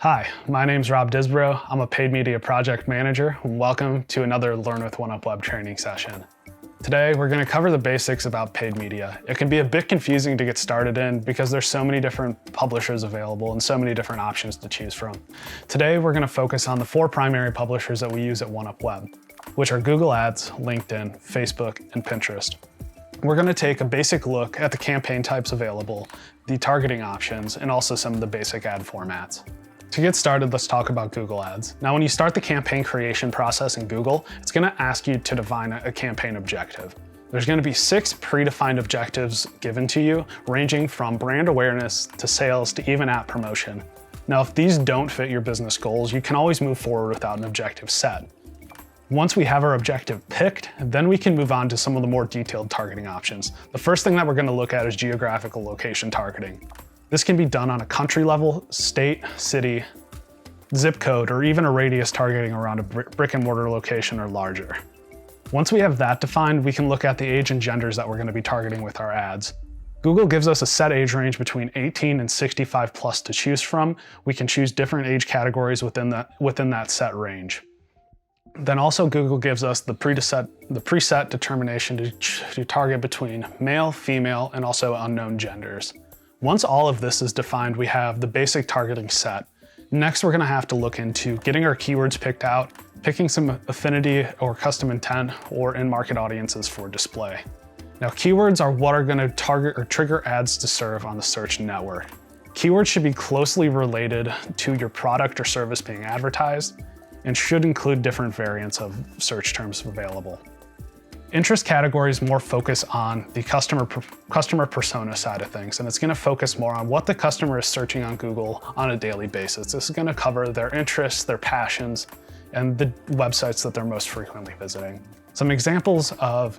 Hi, my name's Rob Disbrow. I'm a paid media project manager, and welcome to another Learn with Oneupweb training session. Today, we're going to cover the basics about paid media. It can be a bit confusing to get started in because there's so many different publishers available and so many different options to choose from. Today, we're going to focus on the 4 primary publishers that we use at Oneupweb, which are Google Ads, LinkedIn, Facebook, and Pinterest. We're going to take a basic look at the campaign types available, the targeting options, and also some of the basic ad formats. To get started, let's talk about Google Ads. Now, when you start the campaign creation process in Google, it's going to ask you to define a campaign objective. There's going to be 6 predefined objectives given to you, ranging from brand awareness to sales to even app promotion. Now, if these don't fit your business goals, you can always move forward without an objective set. Once we have our objective picked, then we can move on to some of the more detailed targeting options. The first thing that we're going to look at is geographical location targeting. This can be done on a country level, state, city, zip code, or even a radius targeting around a brick and mortar location or larger. Once we have that defined, we can look at the age and genders that we're going to be targeting with our ads. Google gives us a set age range between 18 and 65 plus to choose from. We can choose different age categories within that set range. Then also Google gives us the preset determination to target between male, female, and also unknown genders. Once all of this is defined, we have the basic targeting set. Next, we're going to have to look into getting our keywords picked out, picking some affinity or custom intent or in-market audiences for display. Now, keywords are what are going to target or trigger ads to serve on the search network. Keywords should be closely related to your product or service being advertised and should include different variants of search terms available. Interest categories more focus on the customer persona side of things, and it's going to focus more on what the customer is searching on Google on a daily basis. This is going to cover their interests, their passions, and the websites that they're most frequently visiting. Some examples of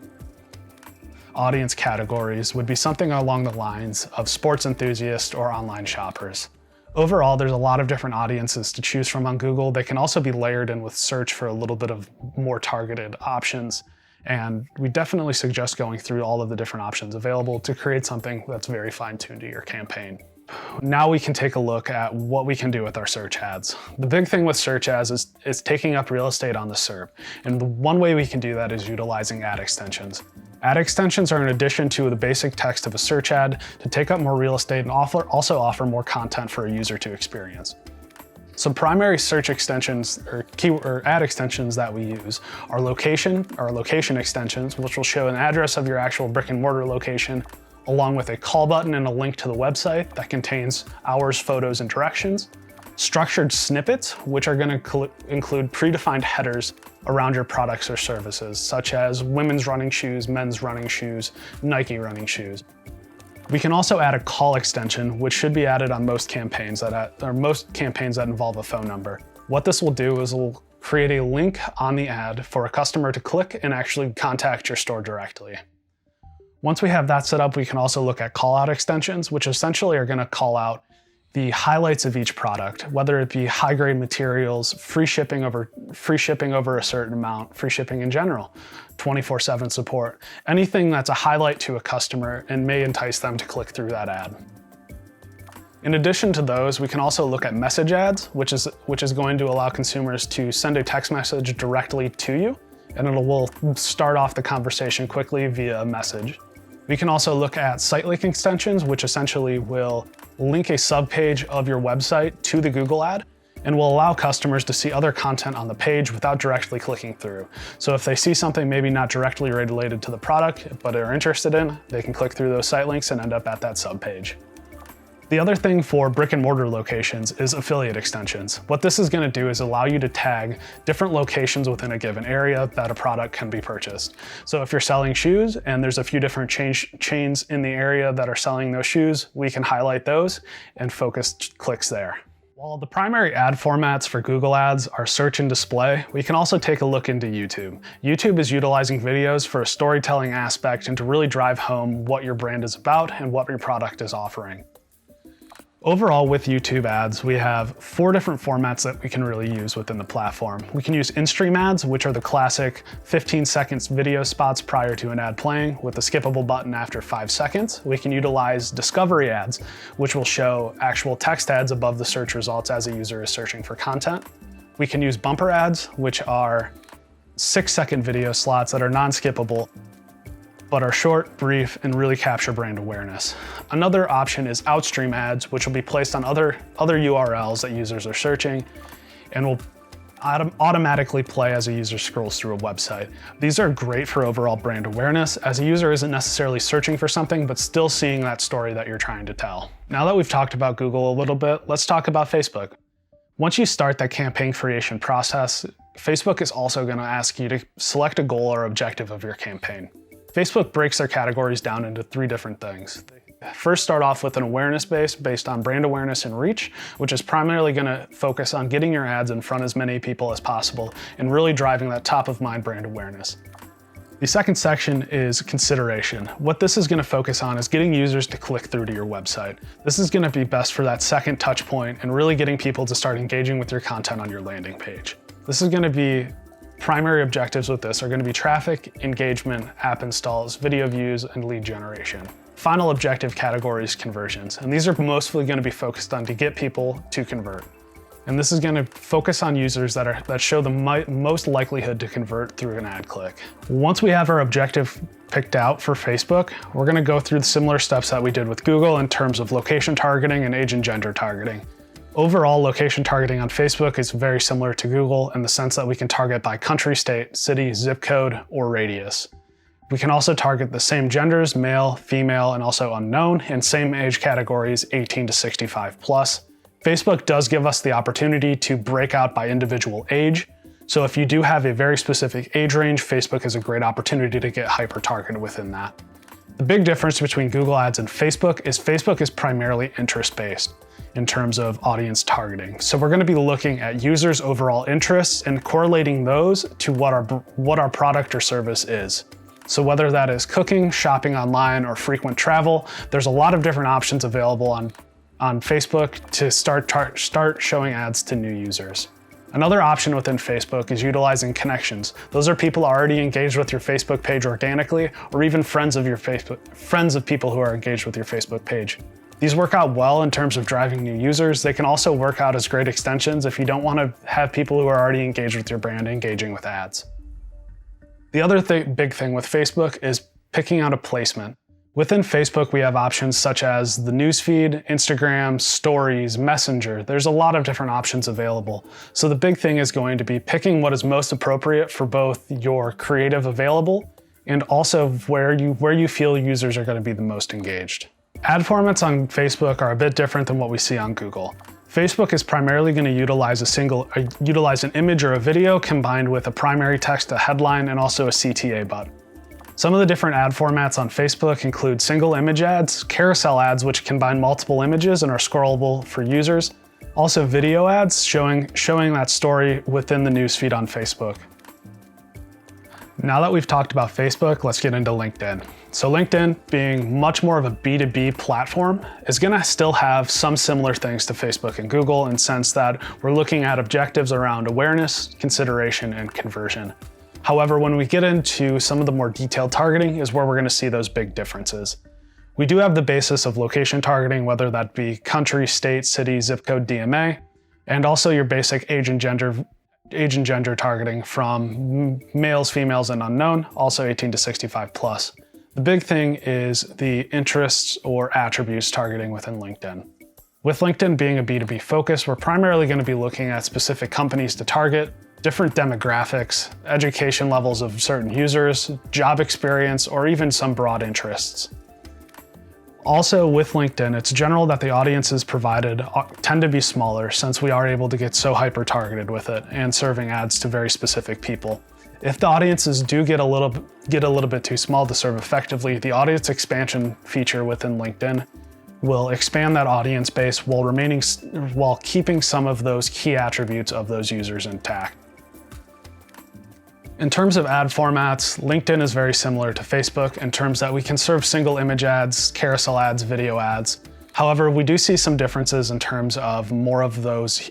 audience categories would be something along the lines of sports enthusiasts or online shoppers. Overall, there's a lot of different audiences to choose from on Google. They can also be layered in with search for a little bit of more targeted options. And we definitely suggest going through all of the different options available to create something that's very fine-tuned to your campaign. Now we can take a look at what we can do with our search ads. The big thing with search ads is taking up real estate on the SERP. And the one way we can do that is utilizing ad extensions. Ad extensions are an addition to the basic text of a search ad to take up more real estate and also offer more content for a user to experience. Some primary search extensions or ad extensions that we use are location extensions, which will show an address of your actual brick and mortar location, along with a call button and a link to the website that contains hours, photos, and directions. Structured snippets, which are going to include predefined headers around your products or services, such as women's running shoes, men's running shoes, Nike running shoes. We can also add a call extension, which should be added on most campaigns that involve a phone number. What this will do is it will create a link on the ad for a customer to click and actually contact your store directly. Once we have that set up, we can also look at call-out extensions, which essentially are going to call out the highlights of each product, whether it be high-grade materials, free shipping over a certain amount, free shipping in general, 24/7 support, anything that's a highlight to a customer and may entice them to click through that ad. In addition to those, we can also look at message ads, which is going to allow consumers to send a text message directly to you, and it will start off the conversation quickly via a message. We can also look at site link extensions, which essentially will link a subpage of your website to the Google ad and will allow customers to see other content on the page without directly clicking through. So if they see something maybe not directly related to the product, but are interested in, they can click through those site links and end up at that subpage. The other thing for brick and mortar locations is affiliate extensions. What this is going to do is allow you to tag different locations within a given area that a product can be purchased. So if you're selling shoes and there's a few different chains in the area that are selling those shoes, we can highlight those and focus clicks there. While the primary ad formats for Google Ads are search and display, we can also take a look into YouTube. YouTube is utilizing videos for a storytelling aspect and to really drive home what your brand is about and what your product is offering. Overall, with YouTube ads, we have 4 different formats that we can really use within the platform. We can use in-stream ads, which are the classic 15 seconds video spots prior to an ad playing with a skippable button after 5 seconds. We can utilize discovery ads, which will show actual text ads above the search results as a user is searching for content. We can use bumper ads, which are 6-second video slots that are non-skippable, but are short, brief, and really capture brand awareness. Another option is outstream ads, which will be placed on other URLs that users are searching and will automatically play as a user scrolls through a website. These are great for overall brand awareness, as a user isn't necessarily searching for something, but still seeing that story that you're trying to tell. Now that we've talked about Google a little bit, let's talk about Facebook. Once you start that campaign creation process, Facebook is also going to ask you to select a goal or objective of your campaign. Facebook breaks their categories down into 3 different things. They first start off with an awareness base based on brand awareness and reach, which is primarily going to focus on getting your ads in front of as many people as possible and really driving that top of mind brand awareness. The second section is consideration. What this is going to focus on is getting users to click through to your website. This is going to be best for that second touch point and really getting people to start engaging with your content on your landing page. This is going to be primary objectives with this are going to be traffic, engagement, app installs, video views, and lead generation. Final objective category is conversions, and these are mostly going to be focused on to get people to convert. And this is going to focus on users that show the most likelihood to convert through an ad click. Once we have our objective picked out for Facebook, we're going to go through the similar steps that we did with Google in terms of location targeting and age and gender targeting. Overall, location targeting on Facebook is very similar to Google in the sense that we can target by country, state, city, zip code, or radius. We can also target the same genders, male, female, and also unknown, and same age categories, 18 to 65 plus. Facebook does give us the opportunity to break out by individual age. So if you do have a very specific age range, Facebook is a great opportunity to get hyper-targeted within that. The big difference between Google Ads and Facebook is primarily interest-based in terms of audience targeting. So we're going to be looking at users' overall interests and correlating those to what our product or service is. So whether that is cooking, shopping online, or frequent travel, there's a lot of different options available on Facebook to start showing ads to new users. Another option within Facebook is utilizing connections. Those are people already engaged with your Facebook page organically, or even friends of people who are engaged with your Facebook page. These work out well in terms of driving new users. They can also work out as great extensions if you don't want to have people who are already engaged with your brand engaging with ads. The other big thing with Facebook is picking out a placement. Within Facebook, we have options such as the newsfeed, Instagram, stories, Messenger. There's a lot of different options available. So the big thing is going to be picking what is most appropriate for both your creative available and also where you feel users are going to be the most engaged. Ad formats on Facebook are a bit different than what we see on Google. Facebook is primarily going to utilize an image or a video combined with a primary text, a headline, and also a CTA button. Some of the different ad formats on Facebook include single image ads, carousel ads, which combine multiple images and are scrollable for users, also video ads showing that story within the newsfeed on Facebook. Now that we've talked about Facebook, let's get into LinkedIn. So LinkedIn, being much more of a B2B platform, is going to still have some similar things to Facebook and Google in the sense that we're looking at objectives around awareness, consideration, and conversion. However, when we get into some of the more detailed targeting is where we're going to see those big differences. We do have the basis of location targeting, whether that be country, state, city, zip code, DMA, and also your basic age and gender targeting from males, females, and unknown, also 18 to 65 plus. The big thing is the interests or attributes targeting within LinkedIn. With LinkedIn being a B2B focus, we're primarily going to be looking at specific companies to target, different demographics, education levels of certain users, job experience, or even some broad interests. Also with LinkedIn, it's general that the audiences provided tend to be smaller since we are able to get so hyper-targeted with it and serving ads to very specific people. If the audiences do get a little bit too small to serve effectively, the audience expansion feature within LinkedIn will expand that audience base while keeping some of those key attributes of those users intact. In terms of ad formats, LinkedIn is very similar to Facebook in terms that we can serve single image ads, carousel ads, video ads. However, we do see some differences in terms of more of those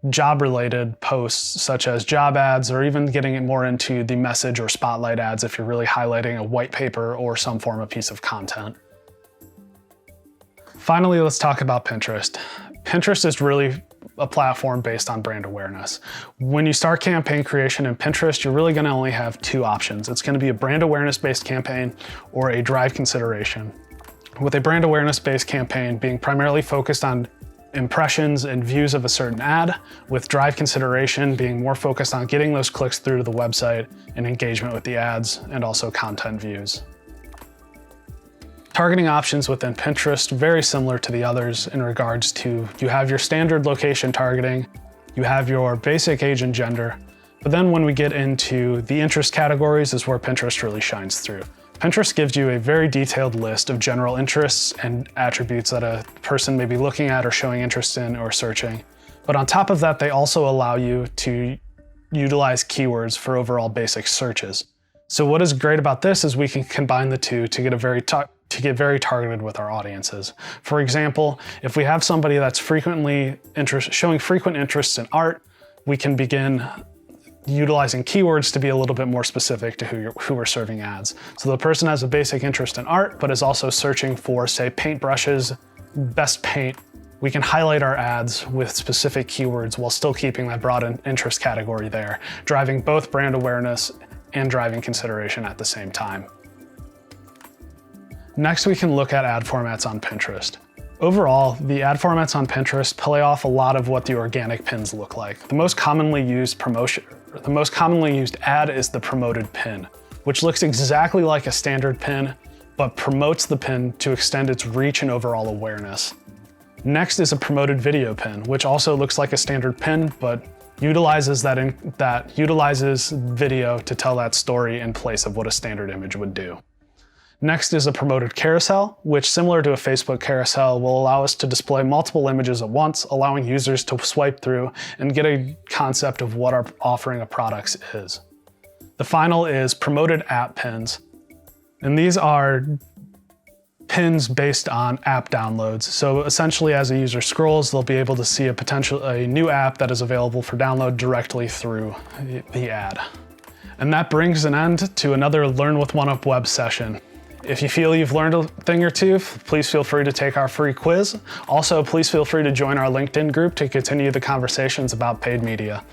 job-related posts, such as job ads, or even getting more into the message or spotlight ads if you're really highlighting a white paper or some form of piece of content. Finally, let's talk about Pinterest. Pinterest is really a platform based on brand awareness. When you start campaign creation in Pinterest, you're really gonna only have two options. It's gonna be a brand awareness-based campaign or a drive consideration. With a brand awareness-based campaign being primarily focused on impressions and views of a certain ad, with drive consideration being more focused on getting those clicks through to the website and engagement with the ads and also content views. Targeting options within Pinterest, very similar to the others in regards to you have your standard location targeting, you have your basic age and gender, but then when we get into the interest categories is where Pinterest really shines through. Pinterest gives you a very detailed list of general interests and attributes that a person may be looking at or showing interest in or searching. But on top of that, they also allow you to utilize keywords for overall basic searches. So what is great about this is we can combine the two to get very targeted with our audiences. For example, if we have somebody that's showing frequent interests in art, we can begin utilizing keywords to be a little bit more specific to who we're serving ads. So the person has a basic interest in art, but is also searching for, say, paintbrushes, best paint. We can highlight our ads with specific keywords while still keeping that broad interest category there, driving both brand awareness and driving consideration at the same time. Next, we can look at ad formats on Pinterest. Overall, the ad formats on Pinterest play off a lot of what the organic pins look like. The most commonly used ad is the promoted pin, which looks exactly like a standard pin, but promotes the pin to extend its reach and overall awareness. Next is a promoted video pin, which also looks like a standard pin, but utilizes video to tell that story in place of what a standard image would do. Next is a promoted carousel, which, similar to a Facebook carousel, will allow us to display multiple images at once, allowing users to swipe through and get a concept of what our offering of products is. The final is promoted app pins, and these are pins based on app downloads. So essentially, as a user scrolls, they'll be able to see a new app that is available for download directly through the ad. And that brings an end to another Learn with Oneupweb session. If you feel you've learned a thing or two, please feel free to take our free quiz. Also, please feel free to join our LinkedIn group to continue the conversations about paid media.